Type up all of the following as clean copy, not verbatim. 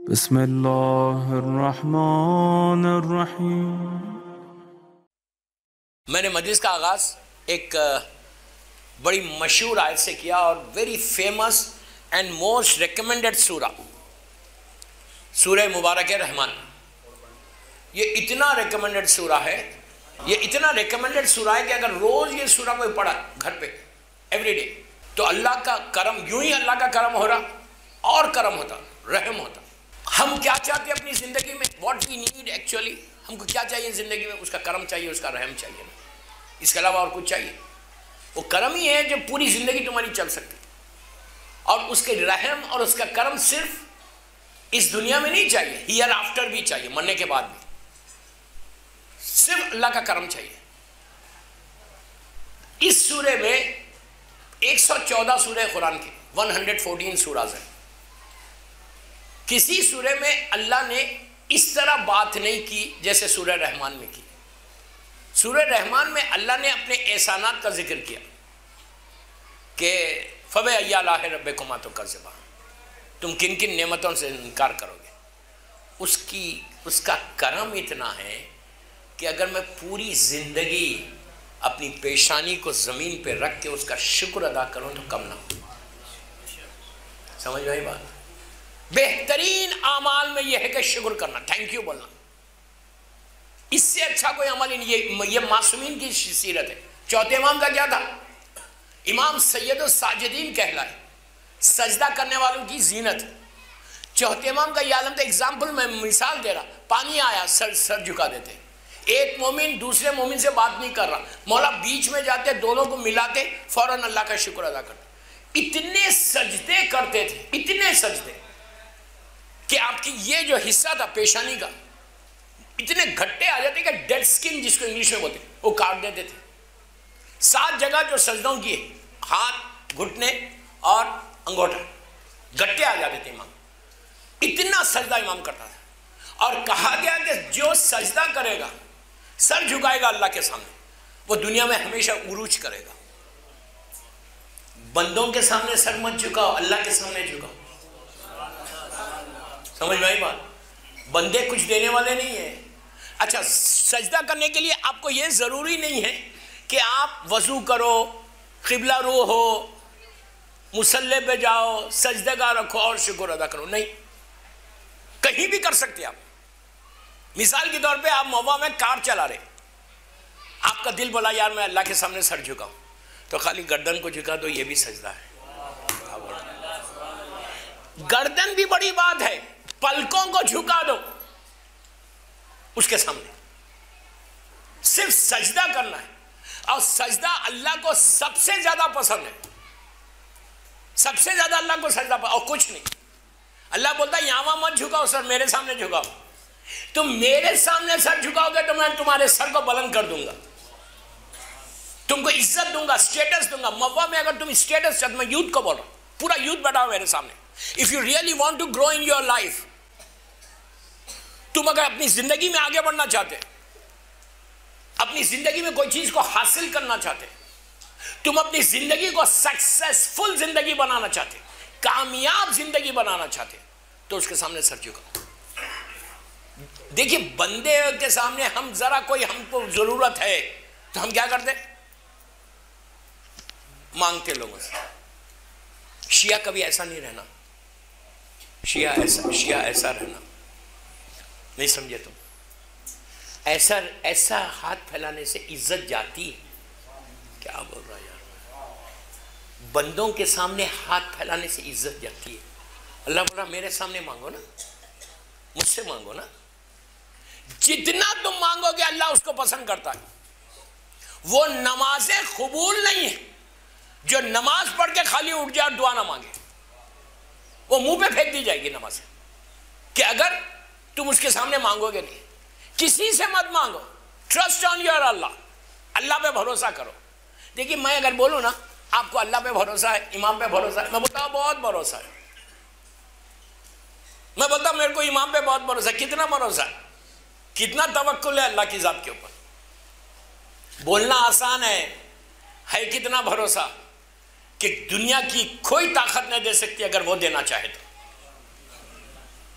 بسم اللہ الرحمن الرحیم۔ میں نے مجلس کا آغاز ایک بڑی مشہور آیت سے کیا اور very famous and most recommended سورہ مبارک رحمان۔ یہ اتنا ریکمینڈڈ سورہ ہے، کہ اگر روز یہ سورہ کوئی پڑھا گھر پہ ایوری ڈے تو اللہ کا کرم، یوں ہی اللہ کا کرم ہو رہا اور کرم ہوتا، رحم ہوتا۔ ہم کیا چاہتے ہیں اپنی زندگی میں؟ واٹ وی نیڈ ایکچولی، ہم کو کیا چاہیے زندگی میں؟ اس کا کرم چاہیے، اس کا رحم چاہیے، اس کے علاوہ اور کچھ چاہیے؟ وہ کرم ہی ہے جو پوری زندگی تمہاری چل سکتی، اور اس کے رحم اور اس کا کرم صرف اس دنیا میں نہیں چاہیے، ہیئر آفٹر بھی چاہیے، مرنے کے بعد بھی صرف اللہ کا کرم چاہیے۔ اس سورے میں 114 سورہ قرآن کے 114 سوراز ہیں۔ کسی سورے میں اللہ نے اس طرح بات نہیں کی جیسے سورہ رحمان میں کی۔ سورہ رحمان میں اللہ نے اپنے احسانات کا ذکر کیا کہ فَبِأَيِّ آلَاءِ رَبِّكُمَا تُكَذِّبَانِ، تم کن کن نعمتوں سے انکار کرو گے۔ اس کا کرم اتنا ہے کہ اگر میں پوری زندگی اپنی پیشانی کو زمین پہ رکھ کے اس کا شکر ادا کروں تو کم نہ ہو۔ سمجھ میں آئی بات؟ بہترین اعمال میں یہ ہے کہ شکر کرنا، تھینک یو بولنا۔ اس سے اچھا کوئی عمل ہی نہیں۔ یہ معصومین کی سیرت ہے۔ چوتھے امام کا کیا تھا؟ امام سید الساجدین کہلائے، سجدہ کرنے والوں کی زینت۔ چوتھے امام کا یہ عالم تھا۔ ایگزامپل میں مثال دے رہا، پانی آیا سر جھکا دیتے، ایک مومن دوسرے مومن سے بات نہیں کر رہا، مولا بیچ میں جاتے، دونوں کو ملاتے، فوراً اللہ کا شکر ادا کرتے۔ اتنے سجدے کرتے تھے، اتنے سجدے کہ آپ کی یہ جو حصہ تھا پیشانی کا، اتنے گھٹے آ جاتے کہ ڈیڈ سکن جس کو انگلش میں بولتے وہ کاٹ دیتے تھے۔ 7 جگہ جو سجدوں کی ہے، ہاتھ، گھٹنے اور انگوٹھا، گھٹے آ جاتے تھے امام۔ اتنا سجدہ امام کرتا تھا، اور کہا گیا کہ جو سجدہ کرے گا، سر جھکائے گا اللہ کے سامنے، وہ دنیا میں ہمیشہ عروج کرے گا۔ بندوں کے سامنے سر مت جھکاؤ، اللہ کے سامنے جھکاؤ۔ سمجھ میں آئی بات؟ بندے کچھ دینے والے نہیں ہیں۔ اچھا، سجدہ کرنے کے لیے آپ کو یہ ضروری نہیں ہے کہ آپ وضو کرو، قبلہ رو ہو، مصلی پہ جاؤ، سجدہ گاہ رکھو اور شکر ادا کرو، نہیں، کہیں بھی کر سکتے آپ۔ مثال کے طور پہ آپ موا میں کار چلا رہے، آپ کا دل بولا یار میں اللہ کے سامنے سر جھکاؤں، تو خالی گردن کو جھکا دو، یہ بھی سجدہ ہے۔ گردن بھی بڑی بات ہے، پلکوں کو جھکا دو اس کے سامنے، صرف سجدہ کرنا ہے۔ اور سجدہ اللہ کو سب سے زیادہ پسند ہے، سب سے زیادہ اللہ کو سجدہ پسند، اور کچھ نہیں۔ اللہ بولتا ہے یہاں مت جھکاؤ سر، میرے سامنے جھکاؤ۔ تم میرے سامنے سر جھکاؤ گے تو میں تمہارے سر کو بلند کر دوں گا، تم کو عزت دوں گا، اسٹیٹس دوں گا۔ موا میں اگر تم اسٹیٹس چاہتے، میں یوتھ کو بول رہا ہوں، پورا یوتھ بیٹھا ہو میرے سامنے، if you really want to grow in your life، تم اگر اپنی زندگی میں آگے بڑھنا چاہتے، اپنی زندگی میں کوئی چیز کو حاصل کرنا چاہتے، تم اپنی زندگی کو سکسیسفل زندگی بنانا چاہتے، کامیاب زندگی بنانا چاہتے، تو اس کے سامنے سر جھکاؤ۔ دیکھیے بندے کے سامنے ہم ذرا کوئی ہم کو ضرورت ہے تو ہم کیا کرتے؟ مانگتے لوگوں سے۔ شیعہ کبھی ایسا نہیں رہنا، شیعہ ایسا رہنا نہیں، سمجھے تم؟ ایسا ہاتھ پھیلانے سے عزت جاتی ہے۔ کیا بول رہا یار؟ بندوں کے سامنے ہاتھ پھیلانے سے عزت جاتی ہے۔ اللہ بول رہا میرے سامنے مانگو نا، مجھ سے مانگو نا، جتنا تم مانگو گے اللہ اس کو پسند کرتا ہے۔ وہ نمازیں قبول نہیں ہے جو نماز پڑھ کے خالی اٹھ جائے اور دعا نہ مانگے، وہ منہ پہ پھینک دی جائے گی نماز، کہ اگر تم اس کے سامنے مانگو گے نہیں۔ کسی سے مت مانگو، ٹرسٹ آن یور اللہ، اللہ پہ بھروسہ کرو۔ دیکھیے میں اگر بولوں نا آپ کو اللہ پہ بھروسہ ہے، امام پہ بھروسہ ہے، میں بولتا ہوں بہت بھروسہ ہے، میں بولتا ہوں میرے کو امام پہ بہت بھروسہ ہے۔ کتنا بھروسہ ہے، کتنا توکل ہے اللہ کی ذات کے اوپر؟ بولنا آسان ہے کتنا بھروسہ کہ دنیا کی کوئی طاقت نہیں دے سکتی اگر وہ دینا چاہے تو،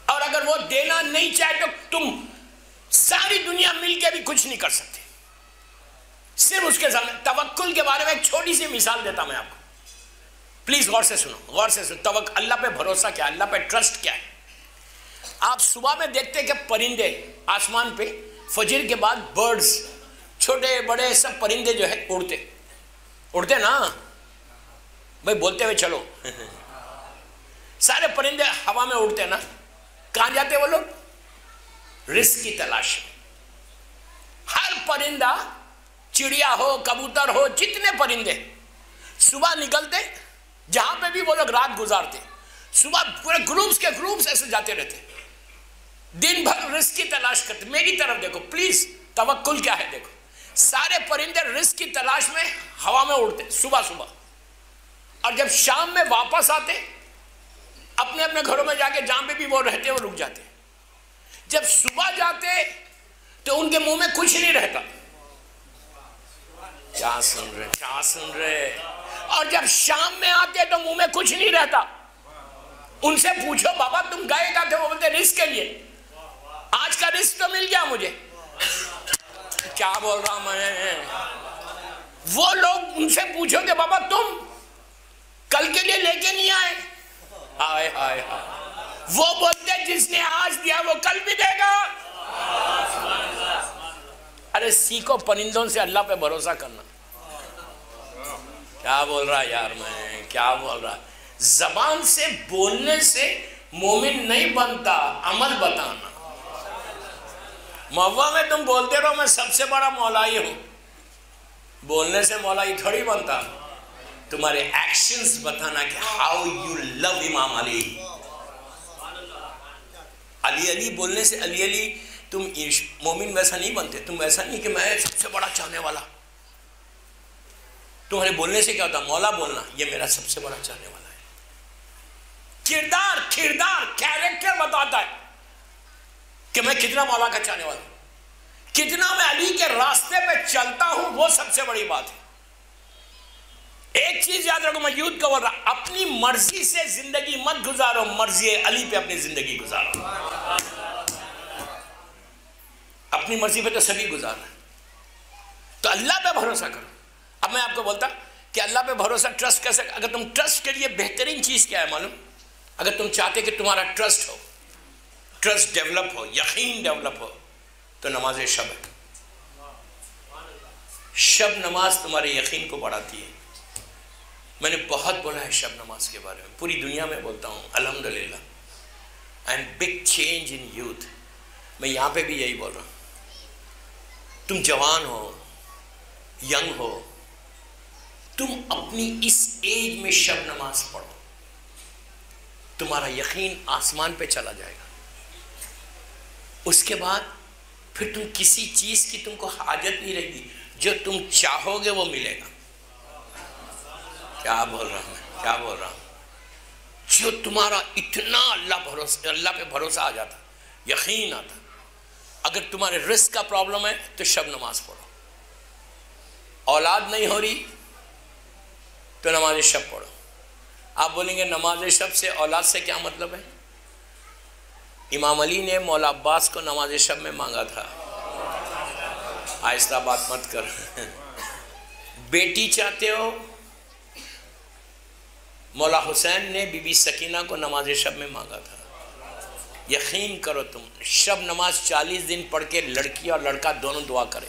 اور اگر وہ دینا نہیں چاہے تو تم ساری دنیا مل کے بھی کچھ نہیں کر سکتے. صرف اس کے سامنے. توکل کے بارے میں ایک چھوٹی سی مثال دیتا میں آپ کو, پلیز غور سے سنو, غور سے سنو. توکل, اللہ پہ بھروسہ کیا ہے, اللہ پہ ٹرسٹ کیا ہے. آپ صبح میں دیکھتے کہ پرندے آسمان پہ فجر کے بعد برڈز, چھوٹے بڑے سب پرندے جو ہے اڑتے نا بھائی, بولتے ہوئے چلو. سارے پرندے ہوا میں اڑتے نا. کہاں جاتے وہ لوگ؟ رزق کی تلاش میں. ہر پرندہ, چڑیا ہو, کبوتر ہو, جتنے پرندے صبح نکلتے, جہاں پہ بھی وہ لوگ رات گزارتے, صبح پورے گروپس کے گروپس ایسے جاتے رہتے, دن بھر رزق کی تلاش کرتے. میری طرف دیکھو پلیز, توکل کیا ہے دیکھو. سارے پرندے رزق کی تلاش میں ہوا میں اڑتے صبح صبح, اور جب شام میں واپس آتے اپنے اپنے گھروں میں جا کے جہاں پہ بھی وہ رہتے وہ رک جاتے. جب صبح جاتے تو ان کے منہ میں کچھ نہیں رہتا. کیا سن رہے. اور جب شام میں آتے تو منہ میں کچھ نہیں رہتا. ان سے پوچھو بابا تم گئے کہاں تھے, وہ بولتے رزق کے لیے. آج کا رزق تو مل گیا مجھے. کیا بول رہا میں. وہ لوگ ان سے پوچھو کہ بابا تم کل کے لیے لے کے نہیں آئے. ہائے ہائے ہائے. وہ بولتے جس نے آج دیا وہ کل بھی دے گا. ارے سیکھو پرندوں سے اللہ پہ بھروسہ کرنا. کیا بول رہا یار میں, کیا بول رہا. زبان سے بولنے سے مومن نہیں بنتا, عمل بتانا. محبت میں تم بولتے رہو میں سب سے بڑا مولائی ہوں, بولنے سے مولائی تھوڑی بنتا. تمہارے ایکشنز بتانا کہ ہاؤ یو لو امام علی. علی علی بولنے سے علی علی تم مومن ویسا نہیں بنتے. تم ویسا نہیں کہ میں سب سے بڑا چاہنے والا. تمہارے بولنے سے کیا ہوتا؟ مولا بولنا, یہ میرا سب سے بڑا چاہنے والا ہے. کردار کیریکٹر بتاتا ہے کہ میں کتنا مولا کا چاہنے والا ہوں, کتنا میں علی کے راستے پہ چلتا ہوں, وہ سب سے بڑی بات ہے. ایک چیز یاد رکھو, میں یوتھ کو بول رہا, اپنی مرضی سے زندگی مت گزارو, مرضی علی پہ اپنی زندگی گزارو. اپنی مرضی پہ تو سبھی گزارنا, تو اللہ پہ بھروسہ کرو. اب میں آپ کو بولتا کہ اللہ پہ بھروسہ ٹرسٹ کیسے. اگر تم ٹرسٹ کے لیے بہترین چیز کیا ہے معلوم؟ اگر تم چاہتے کہ تمہارا ٹرسٹ ہو, ٹرسٹ ڈیولپ ہو, یقین ڈیولپ ہو, تو نماز شب ہے. شب نماز تمہارے یقین کو بڑھاتی ہے. میں نے بہت بولا ہے شب نماز کے بارے میں, پوری دنیا میں بولتا ہوں الحمدللہ. And big change in youth. میں یہاں پہ بھی یہی بول رہا ہوں, تم جوان ہو, ینگ ہو, تم اپنی اس ایج میں شب نماز پڑھو, تمہارا یقین آسمان پہ چلا جائے گا. اس کے بعد پھر تم کسی چیز کی تم کو حاجت نہیں رہے گی, جو تم چاہو گے وہ ملے گا. کیا بول رہا ہوں, کیا بول رہا ہوں. جو تمہارا اتنا اللہ پہ بھروسہ آ جاتا, یقین آتا. اگر تمہارے رزق کا پرابلم ہے تو شب نماز پڑھو. اولاد نہیں ہو رہی تو نماز شب پڑھو. آپ بولیں گے نماز شب سے اولاد سے کیا مطلب ہے؟ امام علی نے مولا عباس کو نماز شب میں مانگا تھا. آہستہ بات مت کر. بیٹی چاہتے ہو؟ مولا حسین نے بی بی سکینہ کو نماز شب میں مانگا تھا. یقین کرو تم, شب نماز 40 دن پڑھ کے لڑکی اور لڑکا دونوں دعا کرے.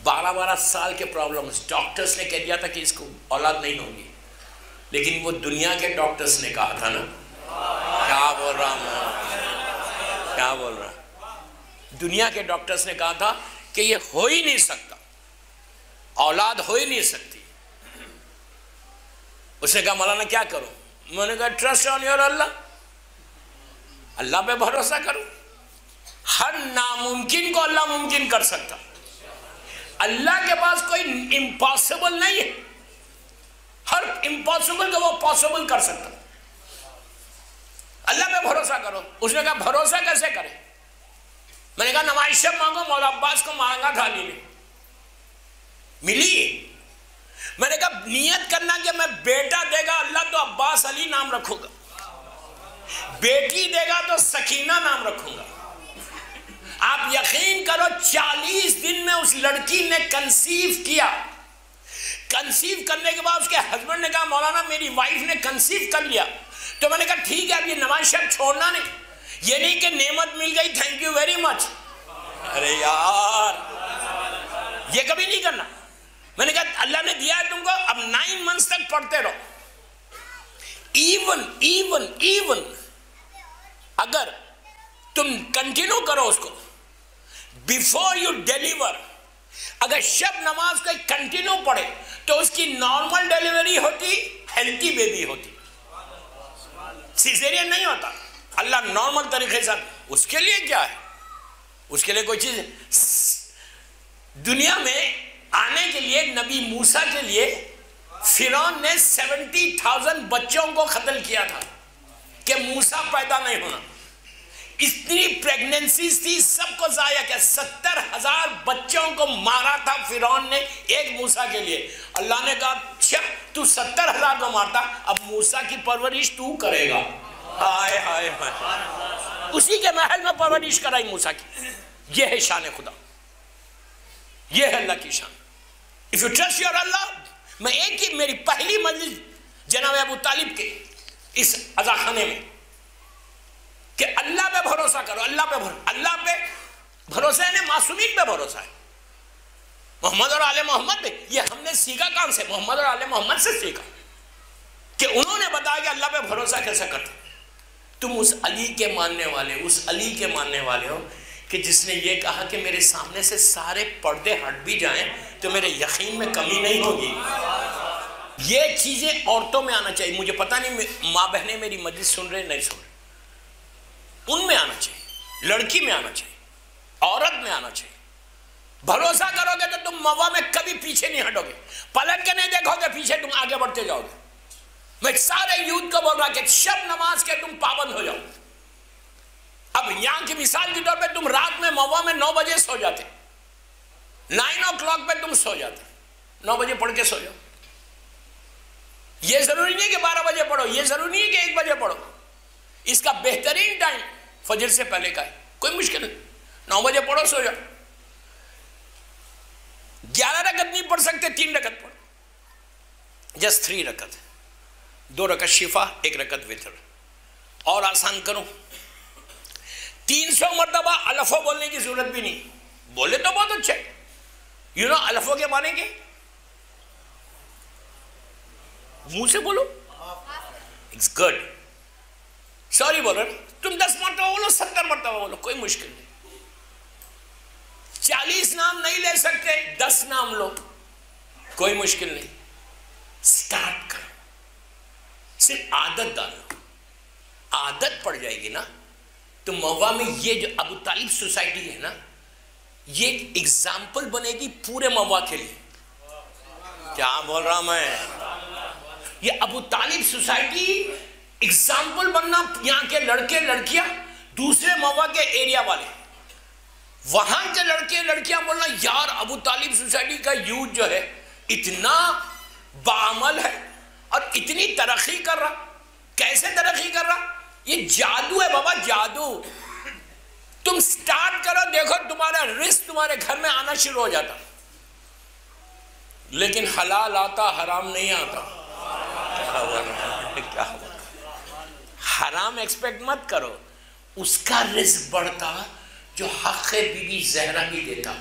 12 سال کے پرابلمز, ڈاکٹرز نے کہہ دیا تھا کہ اس کو اولاد نہیں ہوگی, لیکن وہ دنیا کے ڈاکٹرز نے کہا تھا نا. کیا بول رہا ہوں, کیا بول رہا. دنیا کے ڈاکٹرز نے کہا تھا کہ یہ ہو ہی نہیں سکتا, اولاد ہو ہی نہیں سکتی. اس نے کہا مولانا کیا کروں؟ میں نے کہا ٹرسٹ آن یور اللہ, اللہ پہ بھروسہ کرو. ہر ناممکن کو اللہ ممکن کر سکتا. اللہ کے پاس کوئی امپاسبل نہیں ہے, ہر امپاسبل کو وہ پاسبل کر سکتا. اللہ پہ بھروسہ کرو. اس نے کہا بھروسہ کیسے کرے؟ میں نے کہا نماز شب مانگو. مولا عباس کو مانگا تھا علی نے, ملی. میں نے کہا نیت کرنا کہ میں بیٹا دے گا اللہ تو عباس علی نام رکھوں گا. بیٹی دے گا تو سکینہ نام رکھوں گا. آپ یقین کرو 40 دن میں اس لڑکی نے کنسیو کیا. کنسیو کرنے کے بعد اس کے ہسبینڈ نے کہا مولانا میری وائف نے کنسیو کر لیا. تو میں نے کہا ٹھیک ہے اب یہ نماز شب چھوڑنا نہیں. یہ نہیں کہ نعمت مل گئی تھینک یو ویری مچ. ارے یار یہ کبھی نہیں کرنا. میں نے کہا اللہ نے دیا ہے تم کو, اب 9 منتھس تک پڑھتے رہو. ایون اگر تم کنٹینیو کرو اس کو بیفور یو ڈیلیور, اگر شب نماز کو کنٹینیو پڑھے تو اس کی نارمل ڈیلیوری ہوتی, ہیلتھی بیبی ہوتی, سیزیرین نہیں ہوتا. اللہ نارمل طریقے سے, اس کے لیے کیا ہے, اس کے لیے کوئی چیز ہے. دنیا میں آنے کے لیے نبی موسیٰ کے لیے فرعون نے 70,000 بچوں کو قتل کیا تھا کہ موسیٰ پیدا نہیں ہونا. اتنی پریگننسیز تھی, سب کو ضائع کیا. 70,000 بچوں کو مارا تھا فرعون نے ایک موسیٰ کے لیے. اللہ نے کہا اچھا تو 70,000 کو مارتا, اب موسیٰ کی پرورش تو کرے گا. ہائے ہائے ہائے, اسی کے محل میں پرورش کرائی موسیٰ کی. یہ ہے شان خدا, یہ ہے اللہ کی شان. If you trust your Allah, میں ایک ہی میری پہلی مجلس جناب ابو طالب کے اس عزاخانے میں کہ اللہ پہ بھروسہ کرو, اللہ پہ بھروسہ ہے, معصومین پہ بھروسہ ہے. محمد اور آل محمد پہ, یہ ہم نے سیکھا کہاں سے, محمد اور آل محمد سے سیکھا کہ انہوں نے بتایا کہ اللہ پہ بھروسہ کیسے کرتے. تم اس علی کے ماننے والے ہو کہ جس نے یہ کہا کہ میرے سامنے سے سارے پردے ہٹ بھی جائیں تو میرے یقین میں کمی نہیں ہوگی. یہ چیزیں عورتوں میں آنا چاہیے. مجھے پتہ نہیں ماں بہنیں میری مجلس سن رہے نہیں سن رہے, ان میں آنا چاہیے, لڑکی میں آنا چاہیے, عورت میں آنا چاہیے. بھروسہ کرو گے تو تم موا میں کبھی پیچھے نہیں ہٹو گے, پلٹ کے نہیں دیکھو گے پیچھے, تم آگے بڑھتے جاؤ گے. میں سارے یوتھ کو بول رہا کہ شب نماز کے تم پابند ہو جاؤ. اب یہاں کی مثال کے طور پہ تم رات میں موا میں 9 بجے سو جاتے, 9 o'clock پہ تم سو جاتے, 9 بجے پڑھ کے سو جاؤ. یہ ضروری نہیں کہ 12 بجے پڑھو, یہ ضروری نہیں کہ 1 بجے پڑھو. اس کا بہترین ٹائم فجر سے پہلے کا ہے, کوئی مشکل نہیں. 9 بجے پڑھو, سو جاؤ. 11 رکعت نہیں پڑھ سکتے, 3 رکعت پڑھو, جسٹ 3 رکعت, 2 رکعت شفا, 1 رکعت وتر. اور آسان کرو, 300 مرتبہ الفو بولنے کی ضرورت بھی نہیں. بولے تو بہت اچھا. یو نو الفو کے معنی کے, منہ سے بولو, اٹس گڈ. سوری بولو, تم 10 مرتبہ بولو, 70 مرتبہ بولو, کوئی مشکل نہیں. 40 نام نہیں لے سکتے, 10 نام لو, کوئی مشکل نہیں. سٹارٹ کرو, صرف عادت ڈالو, عادت پڑ جائے گی نا تو موا میں یہ جو ابو طالب سوسائٹی ہے نا, یہ ایک ایگزامپل بنے گی پورے موا کے لیے. کیا بول رہا میں, یہ ابو طالب سوسائٹی ایگزامپل بننا. یہاں کے لڑکے لڑکیاں, دوسرے موا کے ایریا والے, وہاں کے لڑکے لڑکیاں بولنا یار ابو طالب سوسائٹی کا یوتھ جو ہے اتنا باعمل ہے اور اتنی ترقی کر رہا. کیسے ترقی کر رہا, یہ جادو ہے بابا, جادو. تم سٹارٹ کرو, دیکھو تمہارا رزق تمہارے گھر میں آنا شروع ہو جاتا. لیکن حلال آتا, حرام نہیں آتا. حرام ایکسپیکٹ مت کرو, اس کا رزق بڑھتا جو حق بی بی زہرا بھی دیتا.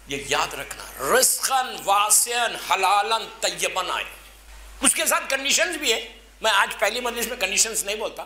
یہ یاد رکھنا, رزقاً واسعاً حلالاً طیباً آئے. اس کے ساتھ کنڈیشنز بھی ہے. میں آج پہلی مجلس میں کنڈیشنز نہیں بولتا.